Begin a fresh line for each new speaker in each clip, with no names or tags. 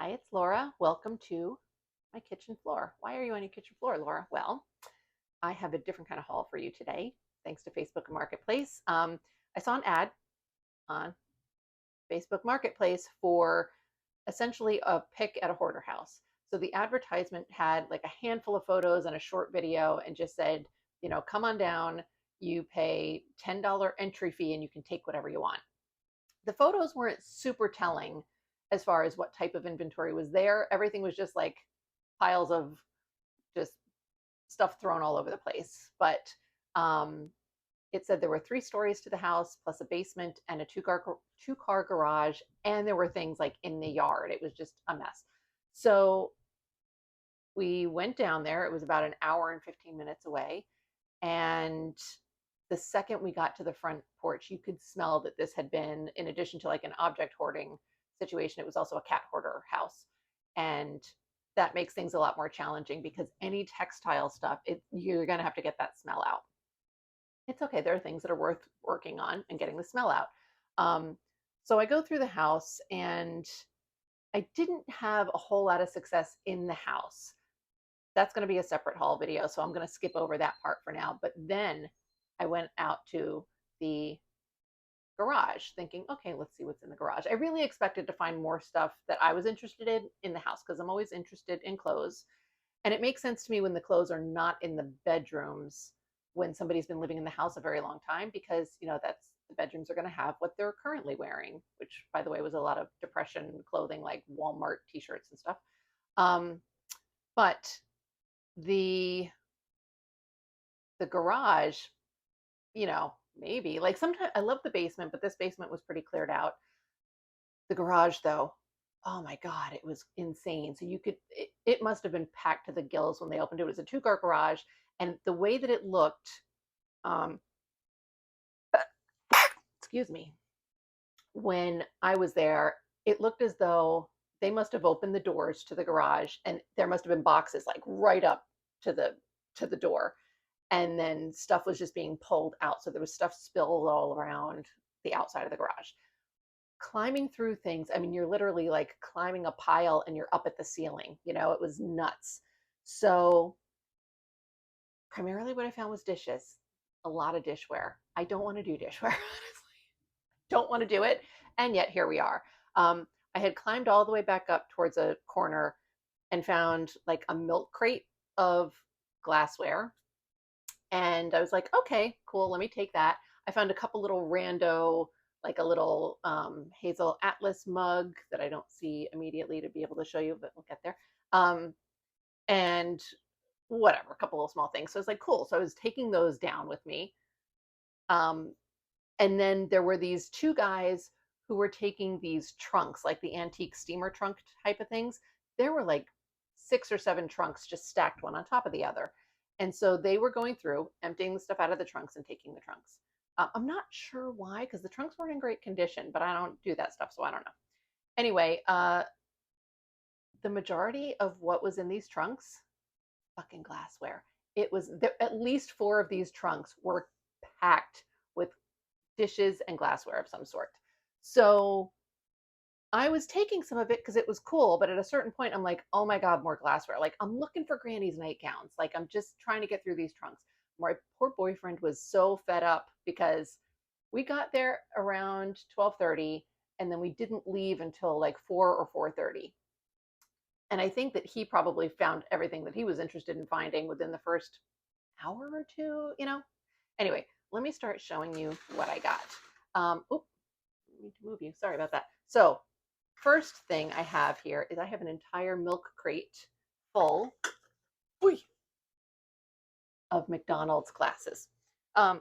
Hi, it's Laura. Welcome to my kitchen floor. Why are you on your kitchen floor, Laura? Well, I have a different kind of haul for you today, thanks to Facebook Marketplace. I saw an ad on Facebook Marketplace for essentially a pick at a hoarder house. So the advertisement had like a handful of photos and a short video and just said, come on down, you pay $10 entry fee and you can take whatever you want. The photos weren't super telling as far as what type of inventory was there. Everything was just like piles of just stuff thrown all over the place. But it said there were 3 stories to the house, plus a basement and a two car garage, and there were things like in the yard. It was just a mess. So we went down there. It was about an hour and 15 minutes away, and the second we got to the front porch, you could smell that this had been, in addition to like an object hoarding situation, it was also a cat hoarder house. And that makes things a lot more challenging because any textile stuff, you're going to have to get that smell out. It's okay. There are things that are worth working on and getting the smell out. So I go through the house and I didn't have a whole lot of success in the house. That's going to be a separate haul video, so I'm going to skip over that part for now. But then I went out to the garage thinking, okay, let's see what's in the garage. I really expected to find more stuff that I was interested in the house because I'm always interested in clothes. And it makes sense to me when the clothes are not in the bedrooms when somebody's been living in the house a very long time, because that's the bedrooms are going to have what they're currently wearing, which by the way was a lot of depression clothing like Walmart t-shirts and stuff. But the garage, maybe like sometimes I love the basement, but this basement was pretty cleared out. The garage though, oh my God, it was insane. So it must have been packed to the gills when they opened it. It was a 2-car garage. And the way that it looked, um, excuse me, when I was there, it looked as though they must have opened the doors to the garage and there must have been boxes like right up to the door, and then stuff was just being pulled out. So there was stuff spilled all around the outside of the garage. Climbing through things, I mean, you're literally like climbing a pile and you're up at the ceiling. It was nuts. So primarily what I found was dishes, a lot of dishware. I don't want to do dishware, honestly. Don't want to do it. And yet here we are. I had climbed all the way back up towards a corner and found like a milk crate of glassware. And I was like, okay, cool, let me take that. I found a couple little rando, like a little Hazel Atlas mug that I don't see immediately to be able to show you, but we'll get there. And whatever, a couple of small things. So I was like, cool. So I was taking those down with me. And then there were these 2 guys who were taking these trunks, like the antique steamer trunk type of things. There were like 6 or 7 trunks just stacked one on top of the other. And so they were going through, emptying the stuff out of the trunks and taking the trunks. I'm not sure why, because the trunks weren't in great condition, but I don't do that stuff, so I don't know. Anyway, the majority of what was in these trunks, fucking glassware. It was there, at least 4 of these trunks were packed with dishes and glassware of some sort. So I was taking some of it because it was cool, but at a certain point, I'm like, oh my God, more glassware. Like, I'm looking for Granny's nightgowns. Like, I'm just trying to get through these trunks. My poor boyfriend was so fed up because we got there around 12:30 and then we didn't leave until like 4 or 4:30. And I think that he probably found everything that he was interested in finding within the first hour or two. Anyway, let me start showing you what I got. Oop, I need to move you. Sorry about that. So first thing I have here is I have an entire milk crate full of McDonald's glasses. I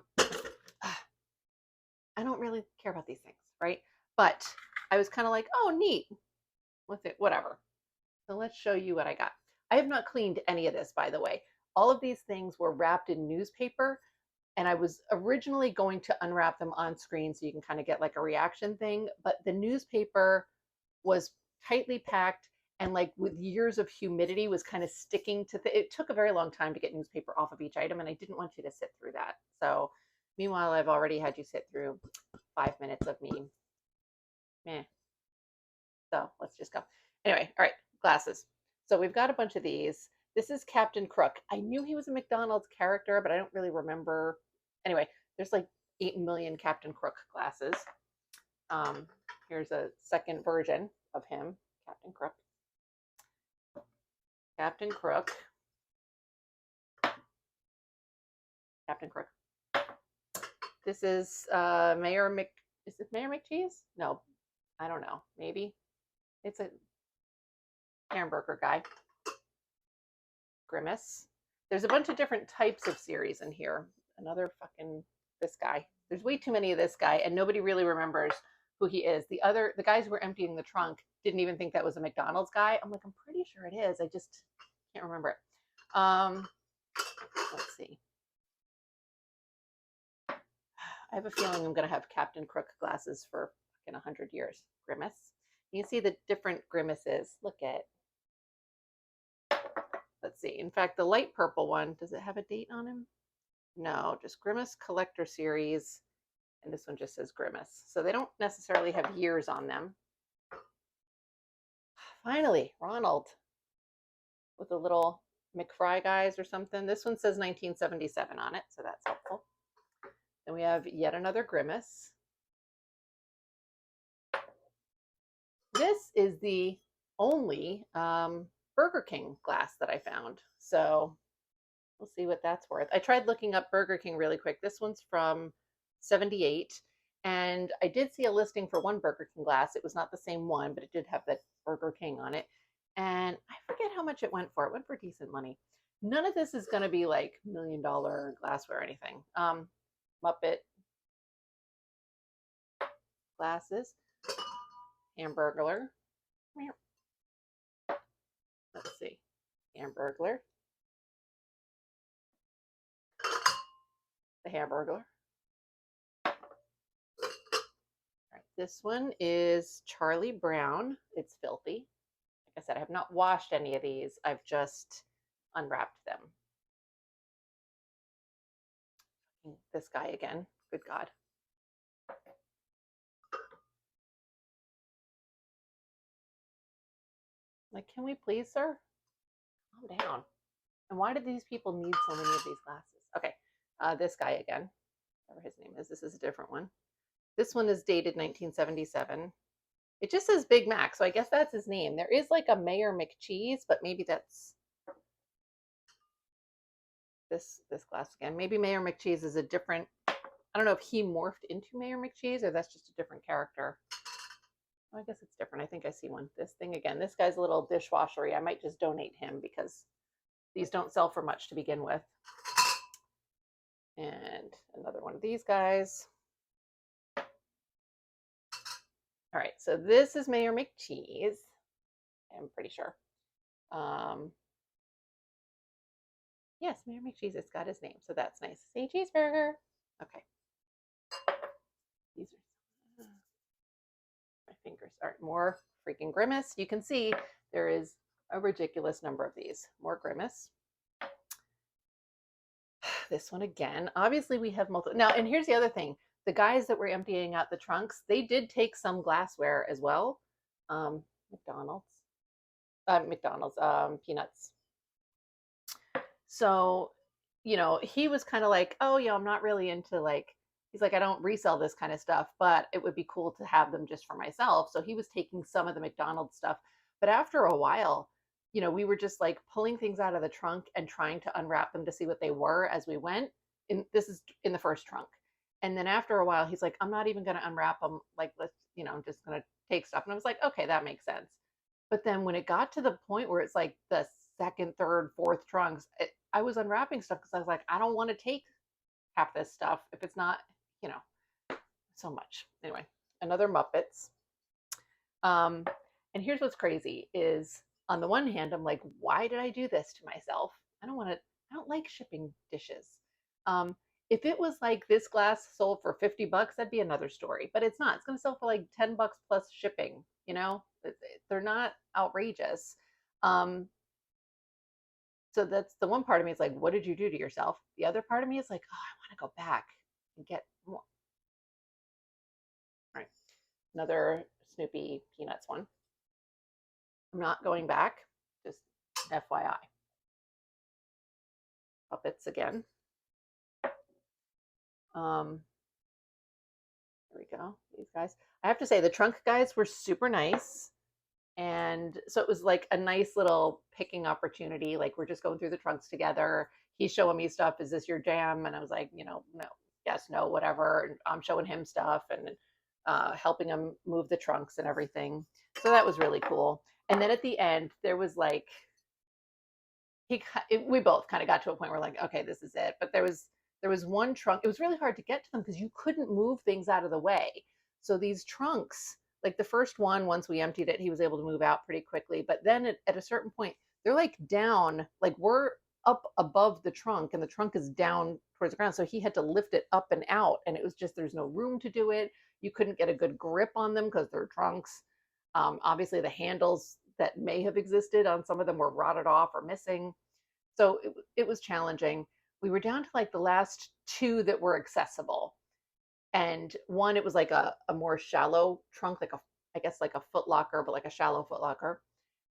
don't really care about these things, right? But I was kind of like, oh, neat with it, whatever. So let's show you what I got. I have not cleaned any of this, by the way. All of these things were wrapped in newspaper, and I was originally going to unwrap them on screen so you can kind of get like a reaction thing, but the newspaper was tightly packed and like with years of humidity was kind of sticking to it took a very long time to get newspaper off of each item, and I didn't want you to sit through that. So meanwhile, I've already had you sit through 5 minutes of me. Meh. So let's just go. Anyway, all right, glasses. So we've got a bunch of these. This is Captain Crook. I knew he was a McDonald's character, but I don't really remember. Anyway, there's like 8 million Captain Crook glasses. Um, Here's a second version of him, Captain Crook. Captain Crook. Captain Crook. This is Mayor Mc. Is it Mayor McCheese? No, I don't know. Maybe it's a hamburger guy. Grimace. There's a bunch of different types of series in here. Another fucking this guy. There's way too many of this guy, and nobody really remembers who he is. The guys who were emptying the trunk didn't even think that was a McDonald's guy. I'm like, I'm pretty sure it is. I just can't remember it. Let's see. I have a feeling I'm going to have Captain Crook glasses for fucking 100 years. Grimace. You can see the different grimaces. Look at. Let's see. In fact, the light purple one, does it have a date on him? No, just Grimace Collector Series. And this one just says Grimace. So they don't necessarily have years on them. Finally, Ronald with the little McFry guys or something. This one says 1977 on it, so that's helpful. Then we have yet another Grimace. This is the only Burger King glass that I found. So we'll see what that's worth. I tried looking up Burger King really quick. This one's from 78. And I did see a listing for one Burger King glass. It was not the same one, but it did have that Burger King on it. And I forget how much it went for. It went for decent money. None of this is going to be like $1 million glassware or anything. Muppet glasses, Hamburglar. Let's see, Hamburglar, the Hamburglar. All right, this one is Charlie Brown. It's filthy. Like I said, I have not washed any of these. I've just unwrapped them. This guy again. Good God. Like, can we please, sir? Calm down. And why did these people need so many of these glasses? Okay, this guy again. Whatever his name is. This is a different one. This one is dated 1977. It just says Big Mac, so I guess that's his name. There is like a Mayor McCheese, but maybe that's this glass again. Maybe Mayor McCheese is a different. I don't know if he morphed into Mayor McCheese or that's just a different character. Oh, I guess it's different. I think I see one. This thing again. This guy's a little dishwashery. I might just donate him because these don't sell for much to begin with. And another one of these guys. All right, so this is Mayor McCheese. I'm pretty sure. Yes, Mayor McCheese. It's got his name, so that's nice. Say cheeseburger. Okay. These are my fingers aren't more freaking Grimace. You can see there is a ridiculous number of these. More Grimace. This one again. Obviously, we have multiple. Now, and here's the other thing. The guys that were emptying out the trunks, they did take some glassware as well. McDonald's. Peanuts. So, he was kind of like, oh, I'm not really into like, he's like, I don't resell this kind of stuff, but it would be cool to have them just for myself. So he was taking some of the McDonald's stuff. But after a while, we were just like pulling things out of the trunk and trying to unwrap them to see what they were as we went. And this is in the first trunk. And then after a while, he's like, I'm not even going to unwrap them. Like, I'm just going to take stuff. And I was like, okay, that makes sense. But then when it got to the point where it's like the second, third, fourth trunks, I was unwrapping stuff because I was like, I don't want to take half this stuff if it's not, so much. Anyway, another Muppets. And here's what's crazy is on the one hand, I'm like, why did I do this to myself? I don't like shipping dishes. If it was like this glass sold for $50, that'd be another story, but it's not. It's going to sell for like $10 plus shipping, they're not outrageous. So that's the one part of me is like, what did you do to yourself? The other part of me is like, oh, I want to go back and get more. All right. Another Snoopy Peanuts one. I'm not going back, just FYI. Puppets again. There we go. These guys. I have to say the trunk guys were super nice. And so it was like a nice little picking opportunity. Like we're just going through the trunks together. He's showing me stuff. Is this your jam? And I was like, no, yes, no, whatever. And I'm showing him stuff and helping him move the trunks and everything. So that was really cool. And then at the end, there was like we both kind of got to a point where like, okay, this is it. But there was one trunk. It was really hard to get to them because you couldn't move things out of the way. So these trunks, like the first one, once we emptied it, he was able to move out pretty quickly. But then at a certain point, they're like down, like we're up above the trunk and the trunk is down towards the ground. So he had to lift it up and out. And it was just, there's no room to do it. You couldn't get a good grip on them because they're trunks. Obviously, the handles that may have existed on some of them were rotted off or missing. So it was challenging. We were down to like the last two that were accessible. And one, it was like a more shallow trunk, like I guess like a foot locker, but like a shallow foot locker.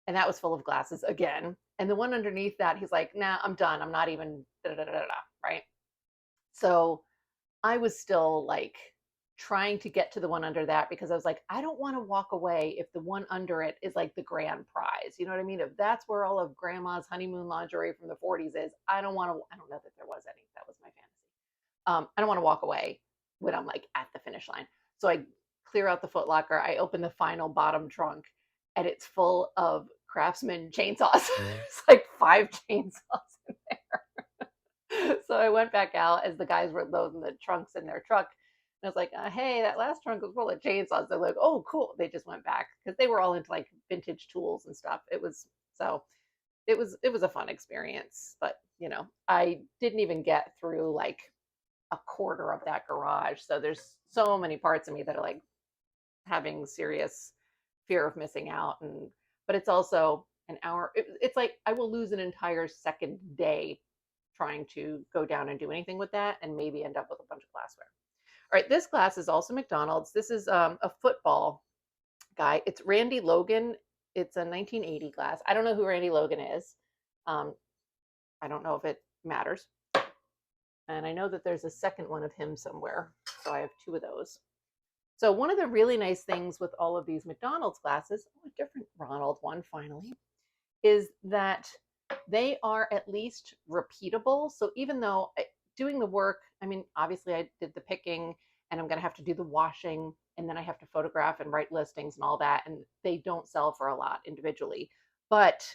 And that was full of glasses again. And the one underneath that, he's like, nah, I'm done. I'm not even, da, da, da, da, da, right? So I was still like trying to get to the one under that because I was like, I don't want to walk away if the one under it is like the grand prize. You know what I mean? If that's where all of grandma's honeymoon lingerie from the 40s is, I don't know that there was any. That was my fantasy. I don't want to walk away when I'm like at the finish line. So I clear out the Foot Locker. I open the final bottom trunk and it's full of Craftsman chainsaws. It's like 5 chainsaws in there. So I went back out as the guys were loading the trunks in their truck. And I was like, hey, that last trunk was full of chainsaws. They're like, oh, cool. They just went back because they were all into like vintage tools and stuff. It was a fun experience. But, I didn't even get through like a quarter of that garage. So there's so many parts of me that are like having serious fear of missing out. But it's also an hour. It's like I will lose an entire second day trying to go down and do anything with that and maybe end up with a bunch of glassware. All right, this glass is also McDonald's. This is a football guy. It's Randy Logan. It's a 1980 glass. I don't know who Randy Logan is. I don't know if it matters. And I know that there's a second one of him somewhere. So I have 2 of those. So one of the really nice things with all of these McDonald's glasses, a different Ronald one finally, is that they are at least repeatable. So even though doing the work, I mean, obviously I did the picking and I'm going to have to do the washing and then I have to photograph and write listings and all that. And they don't sell for a lot individually, but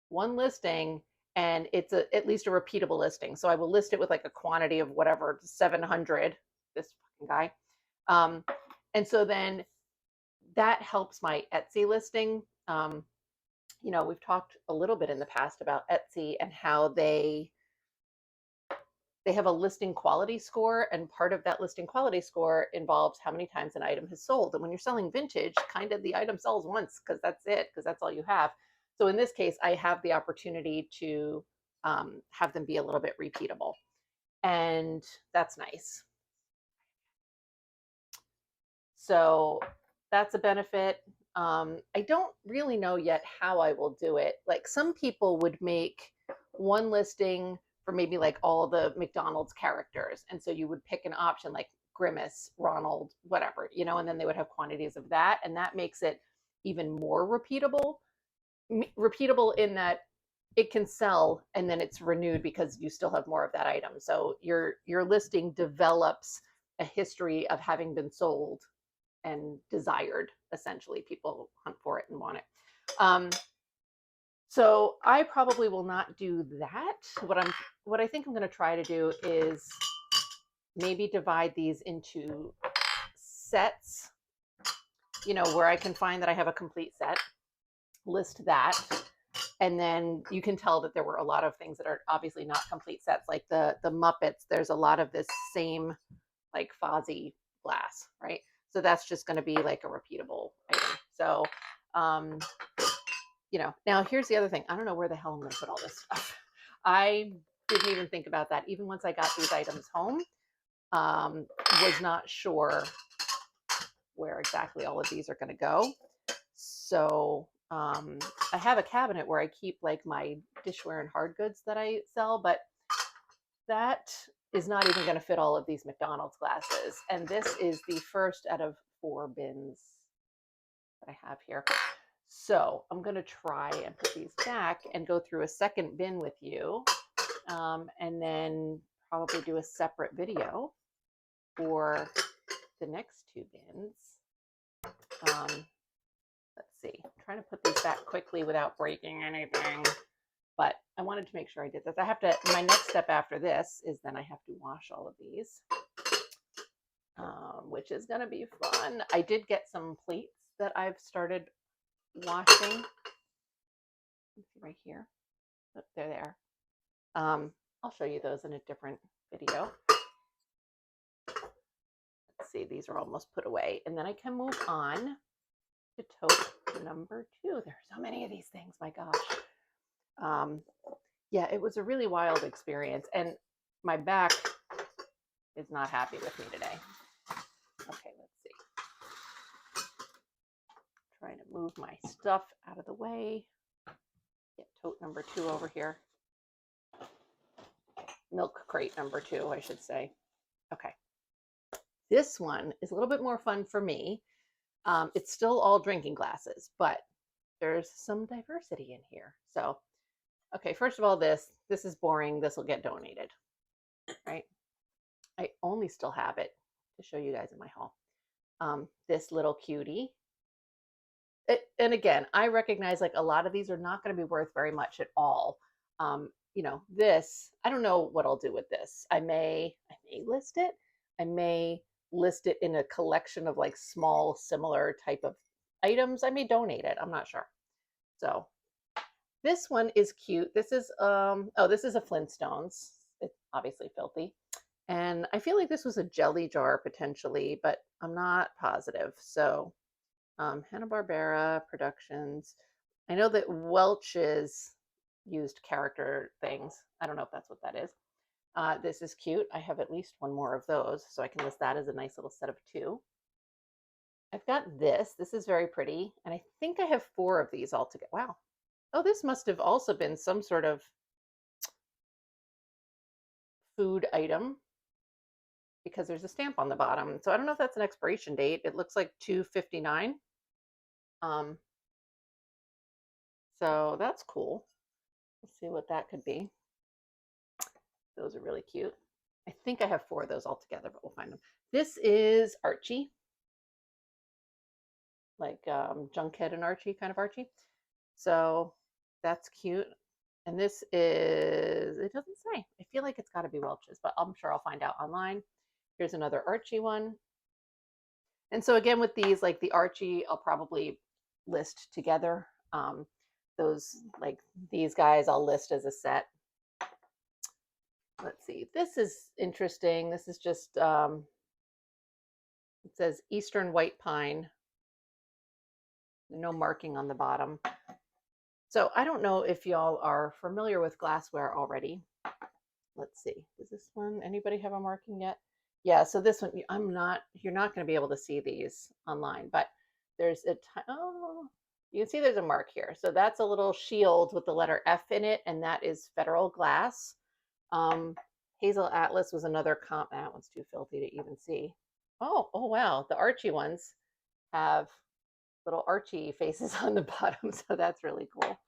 one listing and it's at least a repeatable listing. So I will list it with like a quantity of whatever, 700, this fucking guy. And so then that helps my Etsy listing. We've talked a little bit in the past about Etsy and how they have a listing quality score, and part of that listing quality score involves how many times an item has sold. And when you're selling vintage, kind of the item sells once because that's it, because that's all you have. So in this case, I have the opportunity to have them be a little bit repeatable, and that's nice. So that's a benefit. I don't really know yet how I will do it. Like some people would make one listing for maybe like all the McDonald's characters. And so you would pick an option like Grimace, Ronald, whatever, and then they would have quantities of that. And that makes it even more repeatable. Repeatable in that it can sell and then it's renewed because you still have more of that item. So your listing develops a history of having been sold and desired. Essentially, people hunt for it and want it. So I probably will not do that. What I think I'm going to try to do is maybe divide these into sets, where I can find that I have a complete set, list that, and then you can tell that there were a lot of things that are obviously not complete sets, like the Muppets. There's a lot of this same like Fozzie glass, right? So that's just going to be like a repeatable item. So, now here's the other thing. I don't know where the hell I'm going to put all this stuff. I didn't even think about that. Even once I got these items home, was not sure where exactly all of these are going to go. So I have a cabinet where I keep like my dishware and hard goods that I sell, but that is not even going to fit all of these McDonald's glasses. And this is the first out of 4 bins that I have here. So I'm going to try and put these back and go through a second bin with you, and then probably do a separate video for the next 2 bins. Let's see, I'm trying to put these back quickly without breaking anything, but I wanted to make sure I did this. I have to, my next step after this is then I have to wash all of these, which is going to be fun. I did get some plates that I've started washing. Let's see right here. Oh, there they are. I'll show you those in a different video. Let's see, these are almost put away. And then I can move on to tote number 2. There are so many of these things, my gosh. Yeah, it was a really wild experience. And my back is not happy with me today. Okay, let's see. Trying to move my stuff out of the way. Get tote number 2 over here. Milk crate number 2, I should say. Okay. This one is a little bit more fun for me. It's still all drinking glasses, but there's some diversity in here. So, okay, first of all, this is boring. This will get donated, right? I only still have it to show you guys in my haul. This little cutie. And again, I recognize like a lot of these are not going to be worth very much at all. You know, this, I don't know what I'll do with this. I may list it. I may list it in a collection of like small, similar type of items. I may donate it. I'm not sure. So this one is cute. This is, oh, this is a Flintstones. It's obviously filthy. And I feel like this was a jelly jar potentially, but I'm not positive. So Hanna-Barbera Productions. I know that Welch's used character things. I don't know if that's what that is. This is cute. I have at least one more of those, so I can list that as a nice little set of 2. I've got this. This is very pretty, and I think I have 4 of these all together. Wow. Oh, this must have also been some sort of food item because there's a stamp on the bottom. So I don't know if that's an expiration date. It looks like 2/59. So that's cool. Let's see what that could be. Those are really cute. I think I have 4 of those all together, but we'll find them. This is Archie, like Junkhead and Archie, kind of Archie. So that's cute. And this is, it doesn't say. I feel like it's got to be Welch's, but I'm sure I'll find out online. Here's another Archie one. And so again, with these, like the Archie, I'll probably list together. Those, like these guys, I'll list as a set. Let's see. This is interesting. This is just, it says Eastern White Pine. No marking on the bottom. So I don't know if y'all are familiar with Glassware already. Let's see. Is this one, anybody have a marking yet? Yeah, so this one, you're not going to be able to see these online, but there's oh, you can see there's a mark here. So that's a little shield with the letter F in it, and that is Federal Glass. Hazel Atlas was another comp. That one's too filthy to even see. Oh wow. The Archie ones have little Archie faces on the bottom, so that's really cool.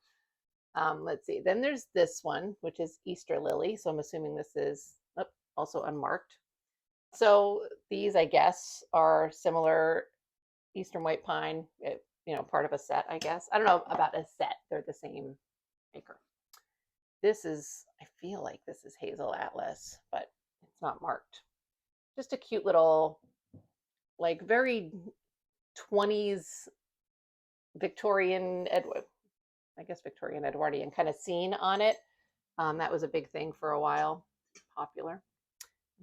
Let's see. Then there's this one, which is Easter Lily. So I'm assuming this is also unmarked. So these, I guess, are similar. Eastern White Pine, part of a set, I guess. I don't know about a set. They're the same maker. This is, I feel like this is Hazel Atlas, but it's not marked. Just a cute little, like very 20s Victorian Victorian Edwardian kind of scene on it. That was a big thing for a while, popular.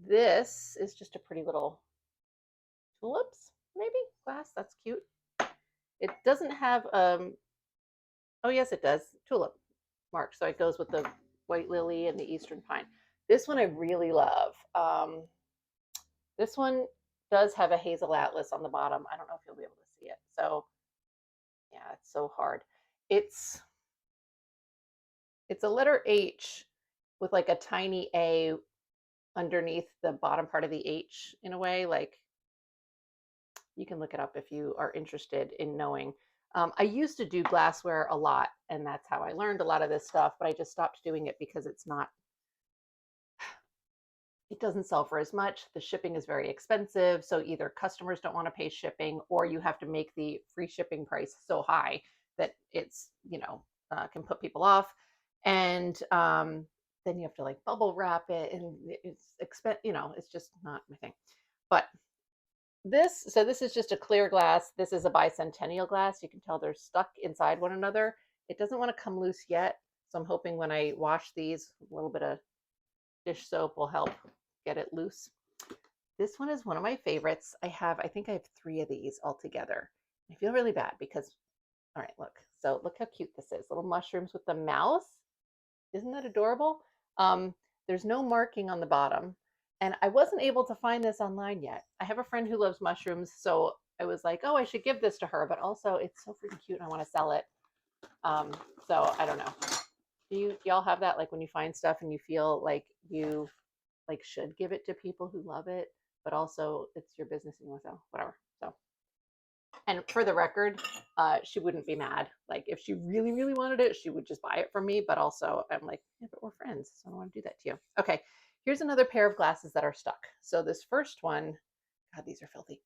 This is just a pretty little tulips, maybe glass. That's cute. It doesn't have oh yes, it does, tulip mark. So it goes with the white lily and the Eastern pine. This one I really love. This one does have a Hazel Atlas on the bottom. I don't know if you'll be able to see it. So yeah, Yeah, it's so hard. It's it's a letter H with like a tiny A underneath the bottom part of the H in a way. Like you can look it up if you are interested in knowing. I used to do glassware a lot, and that's how I learned a lot of this stuff, but I just stopped doing it because it doesn't sell for as much. The shipping is very expensive. So either customers don't want to pay shipping, or you have to make the free shipping price so high that it's, can put people off. And then you have to like bubble wrap it, and it's it's just not my thing. But this is just a clear glass. This is a bicentennial glass. You can tell they're stuck inside one another. It doesn't want to come loose yet. So I'm hoping when I wash these, a little bit of dish soap will help get it loose. This one is one of my favorites. I think I have 3 of these all together. I feel really bad because, all right, look. So look how cute this is. Little mushrooms with the mouth. Isn't that adorable? There's no marking on the bottom. And I wasn't able to find this online yet. I have a friend who loves mushrooms, so I was like, oh, I should give this to her, but also it's so freaking cute and I want to sell it. So I don't know. Do y'all have that, like when you find stuff and you feel like you like should give it to people who love it, but also it's your business and you want to sell, whatever. So, and for the record, she wouldn't be mad. Like if she really, really wanted it, she would just buy it from me. But also I'm like, yeah, but we're friends, so I don't want to do that to you. Okay, here's another pair of glasses that are stuck. So this first one, God, these are filthy.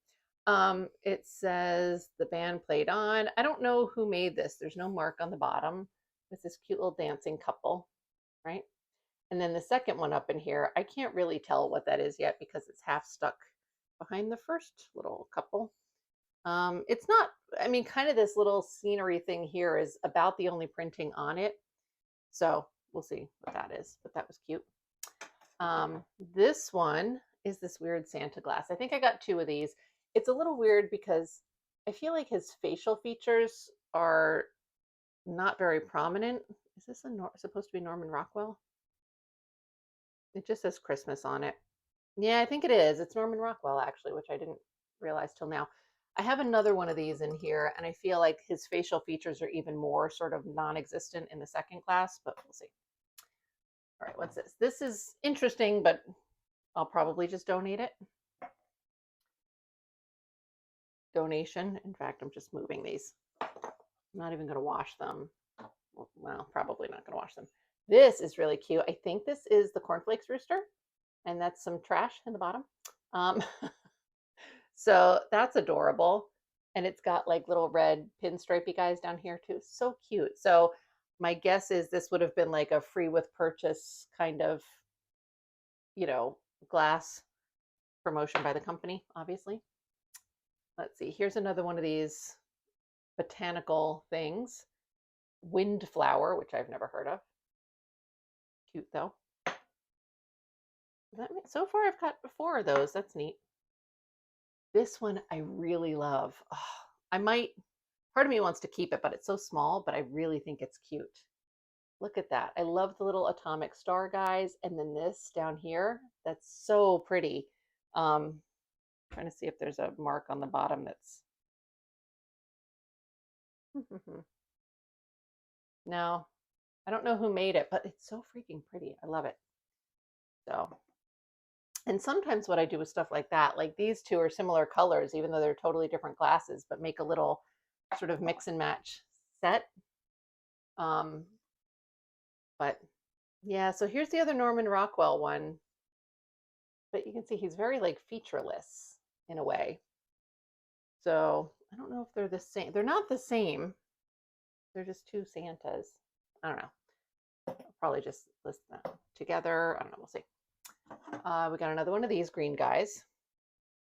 It says the band played on. I don't know who made this. There's no mark on the bottom. It's this cute little dancing couple, right? And then the second one up in here, I can't really tell what that is yet because it's half stuck behind the first little couple. It's not, I mean, kind of this little scenery thing here is about the only printing on it. So we'll see what that is, but that was cute. This one is this weird Santa glass. I think I got 2 of these. It's a little weird because I feel like his facial features are not very prominent. Is this supposed to be Norman Rockwell? It just says Christmas on it. Yeah, I think it is. It's Norman Rockwell, actually, which I didn't realize till now. I have another one of these in here, and I feel like his facial features are even more sort of non-existent in the second class, but we'll see. All right, what's this? This is interesting, but I'll probably just donate it. Donation. In fact, I'm just moving these. I'm not even going to wash them. Well, probably not going to wash them. This is really cute. I think this is the cornflakes rooster, and that's some trash in the bottom. So that's adorable. And it's got like little red pinstripey guys down here too. So cute. So my guess is this would have been like a free with purchase kind of, glass promotion by the company, obviously. Let's see. Here's another one of these botanical things. Windflower, which I've never heard of. Cute though. So far I've got 4 of those. That's neat. This one I really love. Oh, part of me wants to keep it, but it's so small, but I really think it's cute. Look at that. I love the little atomic star guys. And then this down here, that's so pretty. Trying to see if there's a mark on the bottom that's. No, I don't know who made it, but it's so freaking pretty. I love it. So, and sometimes what I do with stuff like that, like these 2 are similar colors, even though they're totally different glasses, but make a little sort of mix and match set. But yeah, so here's the other Norman Rockwell one. But you can see he's very like featureless in a way. So I don't know if they're the same. They're not the same. They're just 2 Santas. I don't know. I'll probably just list them together. I don't know. We'll see. We got another one of these green guys.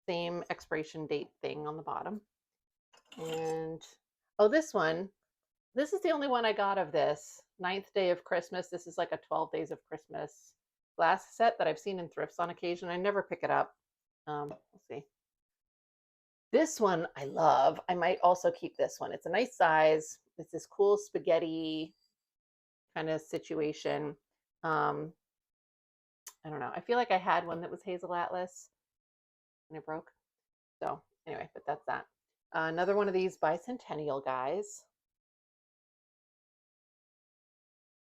Same expiration date thing on the bottom. And oh, this one. This is the only one I got of this. 9th day of Christmas. This is like a 12 days of Christmas glass set that I've seen in thrifts on occasion. I never pick it up. We'll see. This one I love. I might also keep this one. It's a nice size. It's this cool spaghetti kind of situation. I don't know. I feel like I had one that was Hazel Atlas and it broke. So anyway, but that's that. Another one of these bicentennial guys.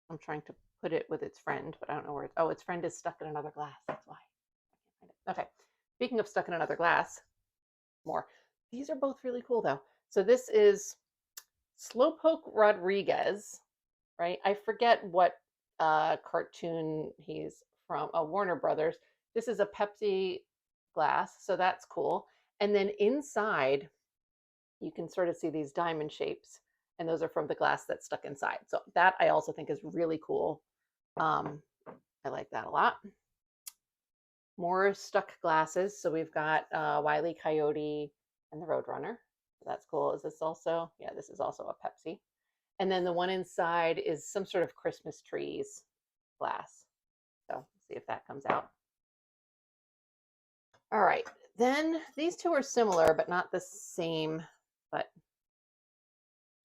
I'm trying to put it with its friend, but I don't know where it's, oh, its friend is stuck in another glass. That's why. I can't find it. Okay. Speaking of stuck in another glass, more. These are both really cool though. So this is Slowpoke Rodriguez, right? I forget what cartoon he's from, Warner Brothers. This is a Pepsi glass, so that's cool. And then inside, you can sort of see these diamond shapes, and those are from the glass that's stuck inside. So that I also think is really cool. I like that a lot. More stuck glasses. So we've got Wile E. Coyote and the Roadrunner. That's cool. Is this also? Yeah, this is also a Pepsi. And then the one inside is some sort of Christmas trees glass. So see if that comes out. All right. Then these two are similar, but not the same. But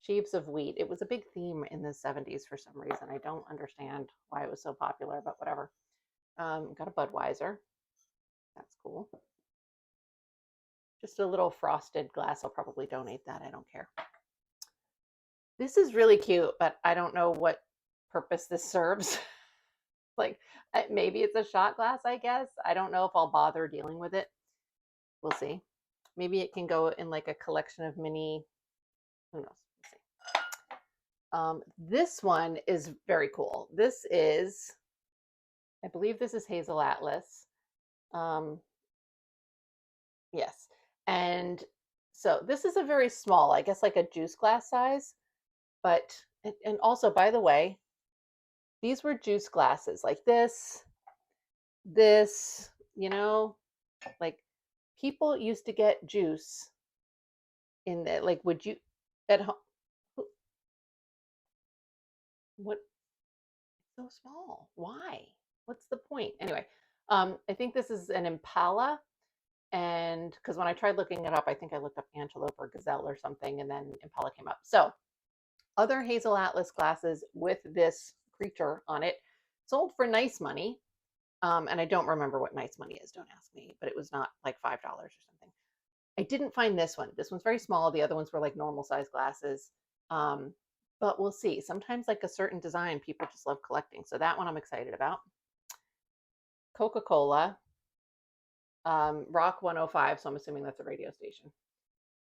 sheaves of wheat. It was a big theme in the 70s for some reason. I don't understand why it was so popular, but whatever. Got a Budweiser. That's cool. Just a little frosted glass. I'll probably donate that. I don't care. This is really cute, but I don't know what purpose this serves. Like, maybe it's a shot glass, I guess. I don't know if I'll bother dealing with it. We'll see. Maybe it can go in like a collection of mini, who knows? We'll see. This one is very cool. This is, I believe this is Hazel Atlas. Yes. And so this is a very small, I guess like a juice glass size, but, and also, by the way, these were juice glasses like this, you know, like people used to get juice in the, like, would you at home? What? So small. Why? What's the point? Anyway, I think this is an Impala. And because when I tried looking it up, I think I looked up antelope or gazelle or something, and then Impala came up. So other Hazel Atlas glasses with this creature on it sold for nice money. And I don't remember what nice money is, don't ask me, but it was not like $5 or something. I didn't find this one. This one's very small. The other ones were like normal size glasses. But we'll see. Sometimes like a certain design, people just love collecting. So that one I'm excited about. Coca-Cola, Rock 105. So I'm assuming that's a radio station.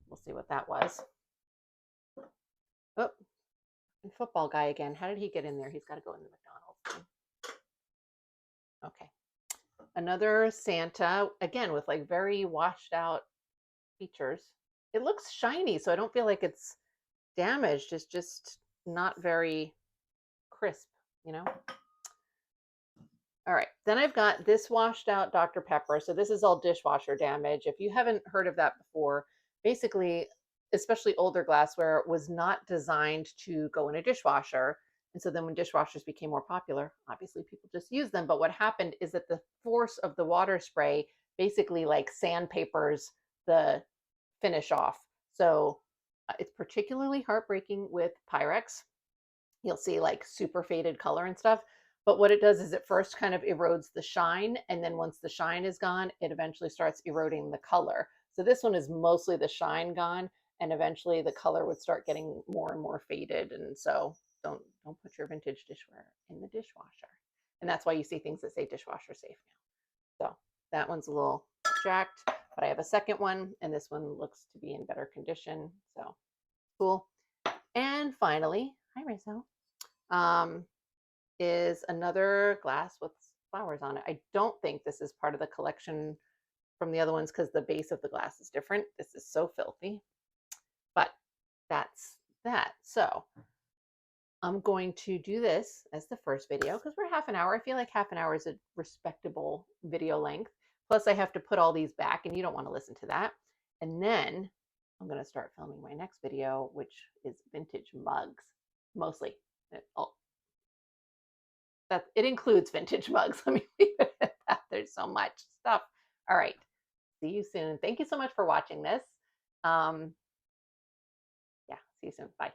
We'll see what that was. Oh, football guy again. How did he get in there? He's got to go in the McDonald's. Okay. Another Santa, again, with like very washed out features. It looks shiny, so I don't feel like it's damaged. It's just not very crisp, you know? All right, then I've got this washed out Dr. Pepper. So this is all dishwasher damage. If you haven't heard of that before, basically, especially older glassware was not designed to go in a dishwasher. And so then when dishwashers became more popular, obviously people just use them. But what happened is that the force of the water spray basically like sandpapers the finish off. So it's particularly heartbreaking with Pyrex. You'll see like super faded color and stuff. But what it does is it first kind of erodes the shine. And then once the shine is gone, it eventually starts eroding the color. So this one is mostly the shine gone. And eventually the color would start getting more and more faded. And so don't put your vintage dishware in the dishwasher. And that's why you see things that say dishwasher safe now. So that one's a little jacked, but I have a second one, and this one looks to be in better condition. So cool. And finally, hi Rizzo, is another glass with flowers on it. I don't think this is part of the collection from the other ones because the base of the glass is different. This is so filthy, but that's that. So I'm going to do this as the first video because we're half an hour. I feel like half an hour is a respectable video length. Plus I have to put all these back and you don't want to listen to that. And then I'm going to start filming my next video, which is vintage mugs, mostly. It includes vintage mugs. Let me leave it at that. There's so much stuff. All right. See you soon. Thank you so much for watching this. Yeah, see you soon. Bye.